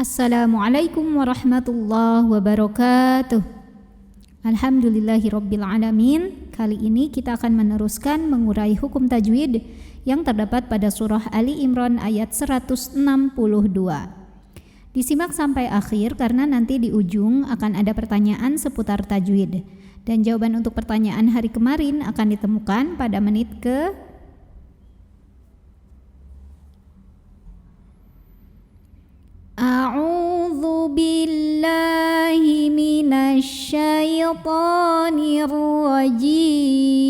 Assalamualaikum warahmatullahi wabarakatuh. Alhamdulillahirabbil alamin. Kali ini kita akan meneruskan mengurai hukum tajwid yang terdapat pada surah Ali Imran ayat 162. Disimak sampai akhir karena nanti di ujung akan ada pertanyaan seputar tajwid. Dan jawaban untuk pertanyaan hari kemarin akan ditemukan pada menit ke A'udzu billahi minasy syaithanir rajim.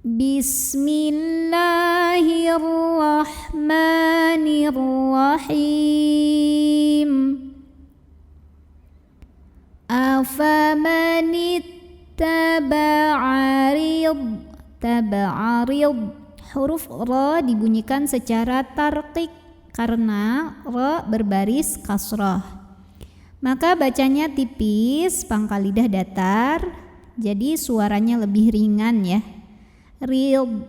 Bismillahirrahmanirrahim. Taba'arid. Huruf ra dibunyikan secara tarqiq karena ra berbaris kasrah. Maka bacanya tipis, pangkal lidah datar, jadi suaranya lebih ringan ya. Rib.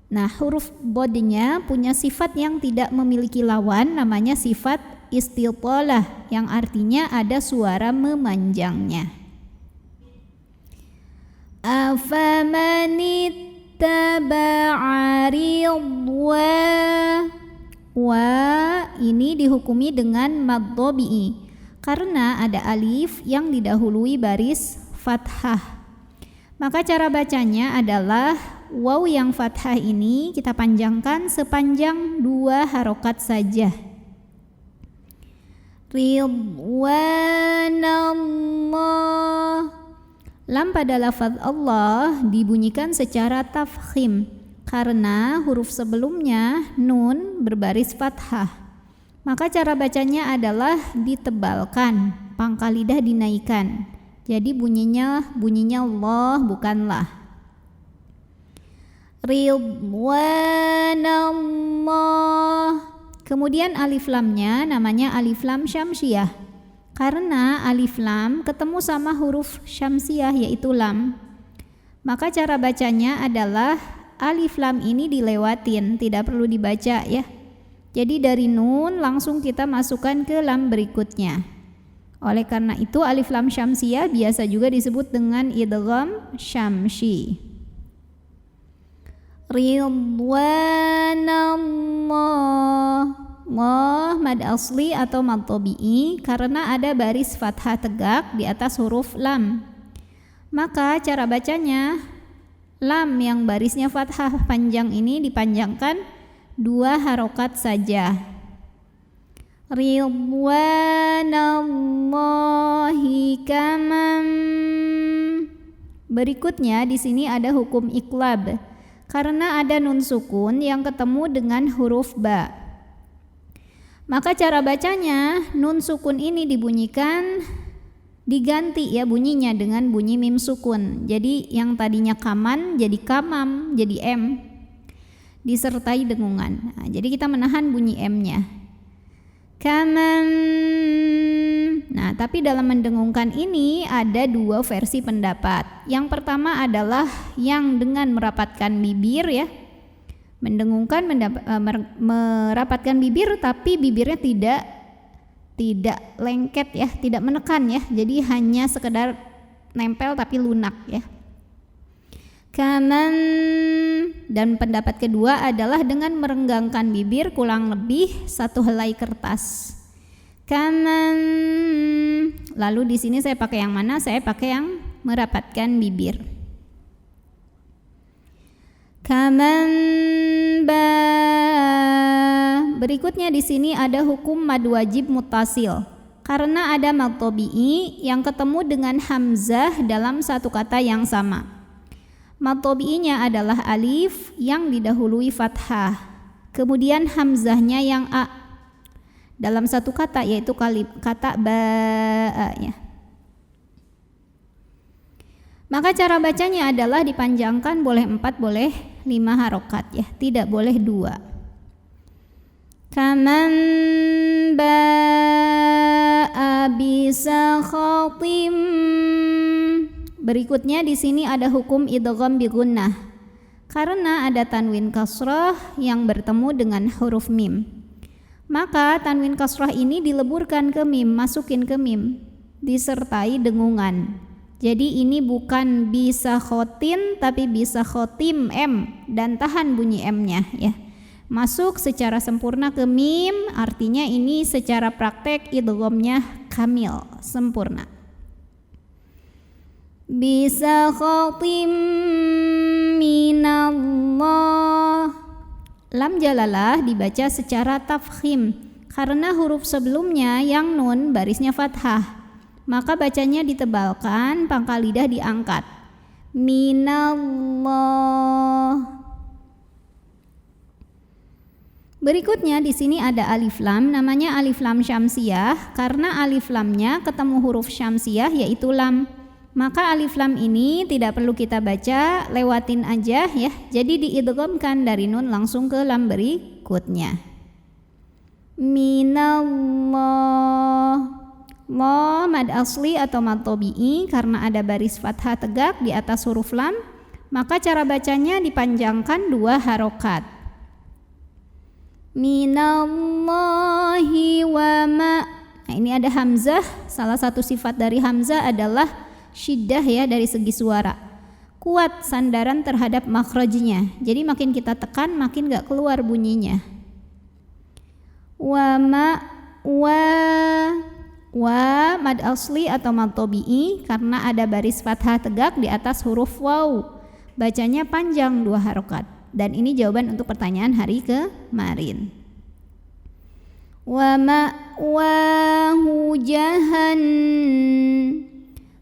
Nah, huruf bodnya punya sifat yang tidak memiliki lawan, namanya sifat istitalah, yang artinya ada suara memanjangnya. Afamanit wa ini dihukumi dengan mad tabi'i karena ada alif yang didahului baris fathah. Maka cara bacanya adalah waw yang fathah ini kita panjangkan sepanjang 2 harokat saja. Ridwanallah. Lam pada lafaz Allah dibunyikan secara tafkhim karena huruf sebelumnya nun berbaris fathah. Maka cara bacanya adalah ditebalkan, pangkal lidah dinaikkan. Jadi bunyinya Allah bukanlah. Ridwanallah. Kemudian alif lamnya namanya alif lam syamsiyah. Karena alif lam ketemu sama huruf syamsiyah yaitu lam. Maka cara bacanya adalah alif lam ini dilewatin, tidak perlu dibaca ya. Jadi dari nun langsung kita masukkan ke lam berikutnya. Oleh karena itu alif lam syamsiyah biasa juga disebut dengan idgham syamsi. Ridwanallah. Allah mad asli atau mad tabi'i karena ada baris fathah tegak di atas huruf lam. Maka cara bacanya lam yang barisnya fathah panjang ini dipanjangkan 2 harokat saja. Ridwanallahi kamam. Berikutnya di sini ada hukum iqlab karena ada nun sukun yang ketemu dengan huruf ba. Maka cara bacanya nun sukun ini dibunyikan diganti ya bunyinya dengan bunyi mim sukun. Jadi yang tadinya kaman jadi kamam, jadi m disertai dengungan. Nah, jadi kita menahan bunyi m-nya. Kamam. Nah, tapi dalam mendengungkan ini ada 2 versi pendapat. Yang pertama adalah yang dengan merapatkan bibir ya. Mendengungkan merapatkan bibir tapi bibirnya tidak lengket ya, tidak menekan ya. Jadi hanya sekedar nempel tapi lunak ya. Kaman. Dan pendapat kedua adalah dengan merenggangkan bibir kurang lebih 1 helai kertas. Kaman. Lalu di sini saya pakai yang mana? Saya pakai yang merapatkan bibir. Kaman ba. Berikutnya di sini ada hukum mad wajib muttasil. Karena ada mad tabi'i yang ketemu dengan hamzah dalam satu kata yang sama. Mad tabi'inya adalah alif yang didahului fathah. Kemudian hamzahnya yang a dalam satu kata yaitu kata ba ya. Maka cara bacanya adalah dipanjangkan boleh 4 boleh 5 harokat ya, tidak boleh 2. Kaman ba'a bisa khatim. Berikutnya di sini ada hukum idgham bi gunnah. Karena ada tanwin kasrah yang bertemu dengan huruf mim. Maka tanwin kasrah ini dileburkan ke mim, masukin ke mim, disertai dengungan. Jadi ini bukan bisa khotin tapi bisa khotim M dan tahan bunyi M-nya ya. Masuk secara sempurna ke mim, artinya ini secara praktek idghamnya kamil, sempurna. Bisa khotim minallah. Lam jalalah dibaca secara tafkhim karena huruf sebelumnya yang nun barisnya fathah. Maka bacanya ditebalkan, pangkal lidah diangkat. Minallah. Berikutnya di sini ada alif lam, namanya alif lam syamsiyah karena alif lamnya ketemu huruf syamsiyah yaitu lam. Maka alif lam ini tidak perlu kita baca, lewatin aja ya. Jadi diidghamkan dari nun langsung ke lam berikutnya. Minallah. La mad asli atau mad tabi'i karena ada baris fathah tegak di atas huruf lam, maka cara bacanya dipanjangkan 2 harokat. Minallahi wa ma. Nah, ini ada hamzah. Salah satu sifat dari hamzah adalah syiddah ya dari segi suara. Kuat sandaran terhadap makhrajnya. Jadi makin kita tekan makin gak keluar bunyinya. Wa ma wa mad asli atau mad tabi'i karena ada baris fathah tegak di atas huruf waw. Bacanya panjang 2 harokat. Dan ini jawaban untuk pertanyaan hari kemarin. Wa ma'wahu jahannam.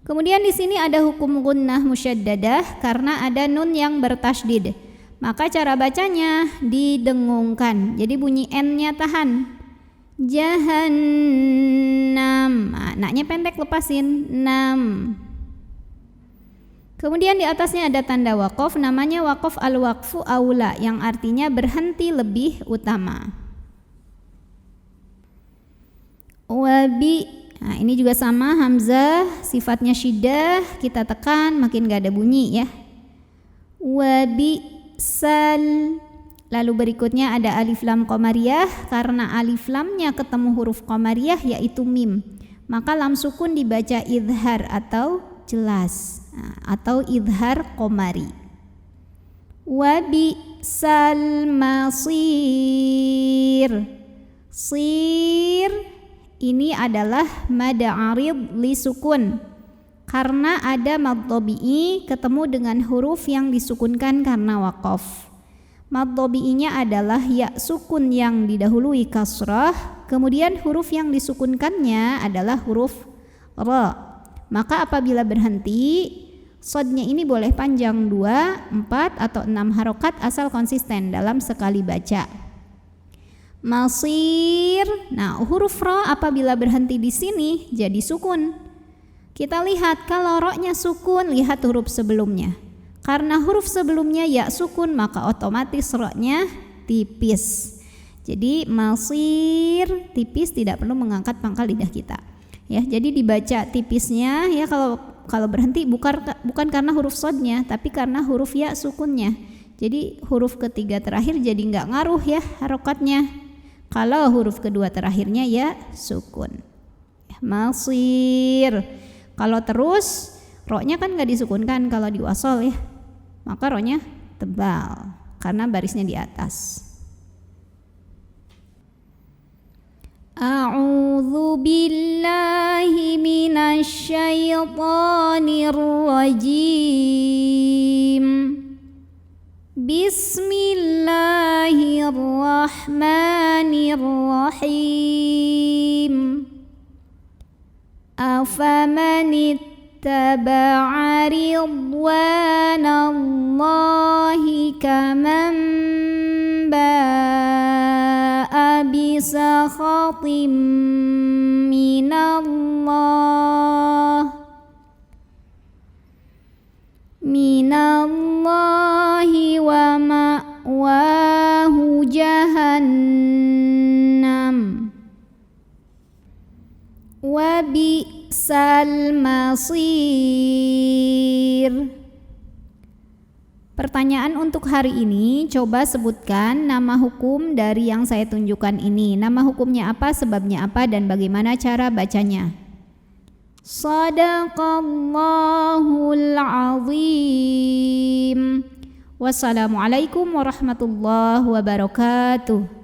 Kemudian di sini ada hukum gunnah musyaddadah karena ada nun yang bertasydid. Maka cara bacanya didengungkan. Jadi bunyi n-nya tahan. Jahannam. Nah, naknya pendek lepasin. Nam. Kemudian di atasnya ada tanda waqaf, namanya waqaf al-waqfu aula yang artinya berhenti lebih utama. Wabi, nah ini juga sama hamzah, sifatnya syiddah, kita tekan makin gak ada bunyi ya. Wabi sal. Lalu berikutnya ada alif lam qamariyah karena alif lamnya ketemu huruf qamariyah yaitu mim. Maka lam sukun dibaca idhar atau jelas. Atau idhar qomari. Wabi sal masir. Sir ini adalah mad arid li sukun karena ada mad tabi'i ketemu dengan huruf yang disukunkan karena waqaf. Mad tabi'inya adalah ya sukun yang didahului kasrah, kemudian huruf yang disukunkannya adalah huruf ra. Maka apabila berhenti, sodnya ini boleh panjang 2, 4 atau 6 harokat asal konsisten dalam sekali baca. Masir. Nah, huruf ra apabila berhenti di sini jadi sukun. Kita lihat kalau ro-nya sukun, lihat huruf sebelumnya. Karena huruf sebelumnya ya sukun, maka otomatis ro-nya tipis. Jadi masir tipis, tidak perlu mengangkat pangkal lidah kita. Ya, jadi dibaca tipisnya ya kalau berhenti bukan karena huruf sodnya tapi karena huruf ya sukunnya. Jadi huruf ketiga terakhir jadi nggak ngaruh ya harokatnya. Kalau huruf kedua terakhirnya ya sukun. Masir. Kalau terus ro-nya kan nggak disukunkan kalau di wasol ya. Maka ro-nya tebal karena barisnya di atas. A'udzu billahi minasy syaithanir rajim. Bismillahirrahmanirrahim. Afaman ittaba'a ridwanallahi kaman ba'a bisakhatim minallahi wa ma'wahu jahannam wa bi'sal masir. Pertanyaan untuk hari ini, coba sebutkan nama hukum dari yang saya tunjukkan ini. Nama hukumnya apa, sebabnya apa, dan bagaimana cara bacanya. Shadaqallahul azim. Wassalamualaikum warahmatullahi wabarakatuh.